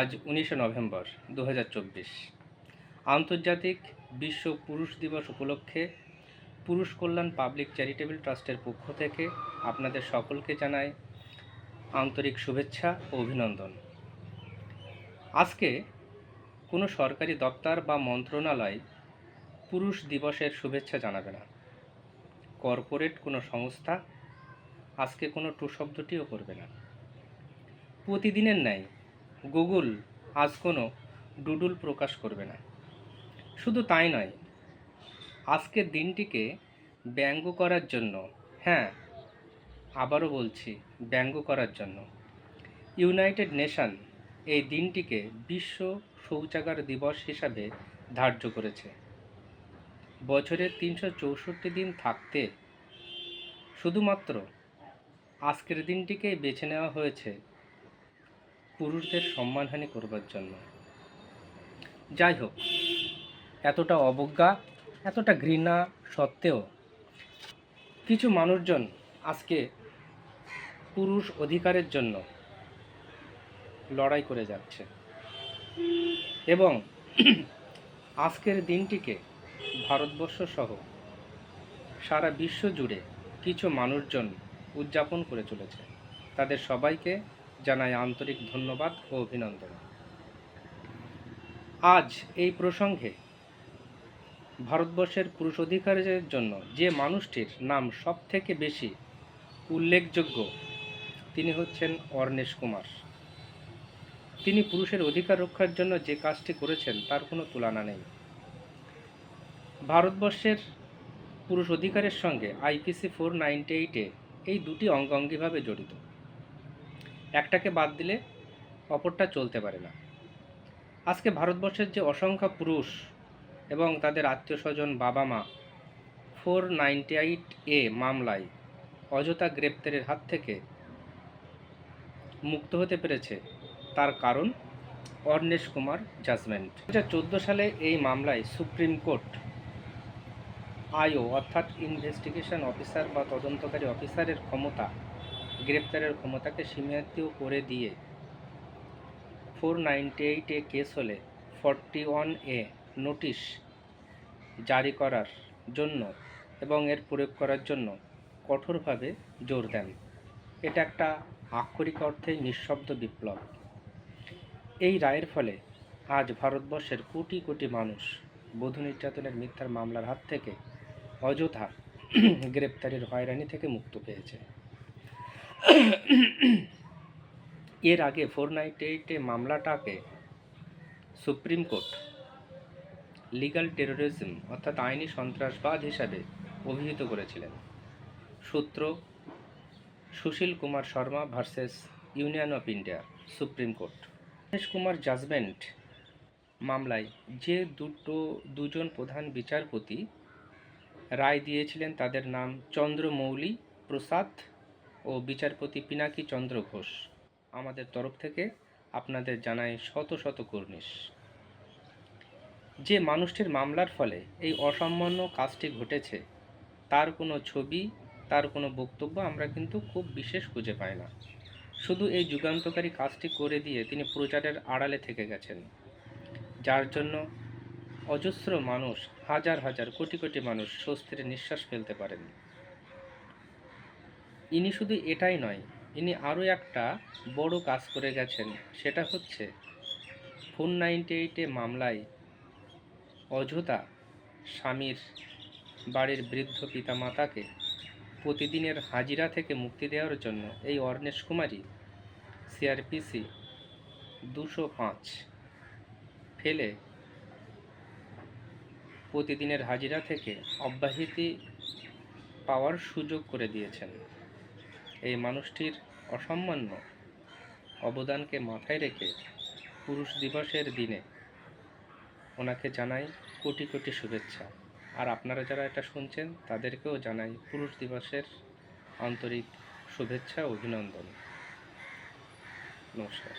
আজ 19শে নভেম্বর 2024 আন্তর্জাতিক বিশ্ব পুরুষ দিবস উপলক্ষে পুরুষ কল্যাণ পাবলিক চ্যারিটেবল ট্রাস্টের পক্ষ থেকে আপনাদের সকলকে জানাই আন্তরিক শুভেচ্ছা ও অভিনন্দন। আজকে কোনো সরকারি দপ্তর বা মন্ত্রণালয় পুরুষ দিবসের শুভেচ্ছা জানাবে না। কর্পোরেট কোনো সংস্থা আজকে কোনো টু শব্দটিও করবে না। প্রতিদিনের ন্যায় গুগল আজ কোনো ডুডুল প্রকাশ করবে না। শুধু তাই নয়, আজকের দিনটিকে ব্যঙ্গ করার জন্য, আবারও বলছি, ব্যঙ্গ করার জন্য ইউনাইটেড নেশন এই দিনটিকে বিশ্ব শৌচাগার দিবস হিসাবে ধার্য করেছে। বছরের 364 দিন থাকতে শুধুমাত্র আজকের দিনটিকেই বেছে নেওয়া হয়েছে পুরুষদের সম্মানহানি করবার জন্য। যাই হোক, এতটা অবজ্ঞা, এতটা ঘৃণা সত্ত্বেও কিছু মানুষজন আজকে পুরুষ অধিকারের জন্য লড়াই করে যাচ্ছে এবং আজকের দিনটিকে ভারতবর্ষ সহ সারা বিশ্ব জুড়ে কিছু মানুষজন উদযাপন করে চলেছে। তাদের সবাইকে জানাই আন্তরিক ধন্যবাদ ও অভিনন্দন। আজ এই প্রসঙ্গে ভারতবর্ষের পুরুষ অধিকারের জন্য যে মানুষটির নাম সব থেকে বেশি উল্লেখযোগ্য তিনি হচ্ছেন অর্ণেশ কুমার। তিনি পুরুষের অধিকার রক্ষার জন্য যে কাজটি করেছেন তার কোনো তুলনা নেই। ভারতবর্ষের পুরুষ অধিকারের সঙ্গে আইপিসি 498-এ এই দুটি অঙ্গাঙ্গিভাবে জড়িত। একটাকে বাদ দিলে অপরটা চলতে পারে না। আজকে ভারতবর্ষের যে অসংখ্য পুরুষ এবং তাদের আত্মীয় স্বজন, বাবা মা 498-এ মামলায় অযথা গ্রেপ্তারের হাত থেকে মুক্ত হতে পেরেছে, তার কারণ অর্ণেশ কুমার জাজমেন্ট। 2014 সালে এই মামলায় সুপ্রিম কোর্ট আইও অর্থাৎ ইনভেস্টিগেশন অফিসার বা তদন্তকারী অফিসারের ক্ষমতা, গ্রেপ্তারের ক্ষমতাকে সীমিত করে দিয়ে 498-এ কেস হলে 41-এ নোটিশ জারি করার জন্য এবং এর প্রয়োগ করার জন্য কঠোরভাবে জোর দেন। এটা একটা আক্ষরিক অর্থে নিঃশব্দ বিপ্লব। এই রায়ের ফলে আজ ভারতবর্ষের কোটি কোটি মানুষ বধূ নির্যাতনের মিথ্যার মামলার হাত থেকে অযথা গ্রেপ্তারের হয়রানি থেকে মুক্ত পেয়েছে। এর আগে 498-এ মামলাটাকে সুপ্রিম কোর্ট লিগ্যাল টেরোরিজম অর্থাৎ আইনি সন্ত্রাসবাদ হিসাবে অভিহিত করেছিলেন। সূত্র Sushil Kumar Sharma versus union of India, supreme court. Arnesh Kumar judgment মামলায় যে দুজন প্রধান বিচারপতি রায় দিয়েছিলেন তাদের নাম চন্দ্রমৌলি প্রসাদ ও বিচারপতি পিনাকি চন্দ্র ঘোষ। আমাদের তরফ থেকে আপনাদের জানাই শত শত কুর্নিশ। যে মানুষটির মামলার ফলে এই অসামান্য কাজটি ঘটেছে তার কোনো ছবি, তার কোনো বক্তব্য আমরা কিন্তু খুব বিশেষ খুঁজে পাই না। শুধু এই যুগান্তকারী কাজটি করে দিয়ে তিনি প্রচারের আড়ালে থেকে গেছেন, যার জন্য অজস্র মানুষ, হাজার হাজার কোটি কোটি মানুষ স্বস্তির নিঃশ্বাস ফেলতে পারেন। ইনি শুধু এটাই নয়, ইনি আরও একটা বড় কাজ করে গেছেন। সেটা হচ্ছে 498-এ মামলায় অযথা স্বামীর বাড়ির বৃদ্ধ পিতামাতাকে প্রতিদিনের হাজিরা থেকে মুক্তি দেওয়ার জন্য এই অর্ণেশ কুমারী সিআরপিসি 205 ফেলে প্রতিদিনের হাজিরা থেকে অব্যাহতি পাওয়ার সুযোগ করে দিয়েছেন। এই মানুষটির অসামান্য অবদানকে মাথায় রেখে পুরুষ দিবসের দিনে ওনাকে জানাই কোটি কোটি শুভেচ্ছা। আর আপনারা যারা এটা শুনছেন তাদেরকেও জানাই পুরুষ দিবসের আন্তরিক শুভেচ্ছা ও অভিনন্দন। নমস্কার।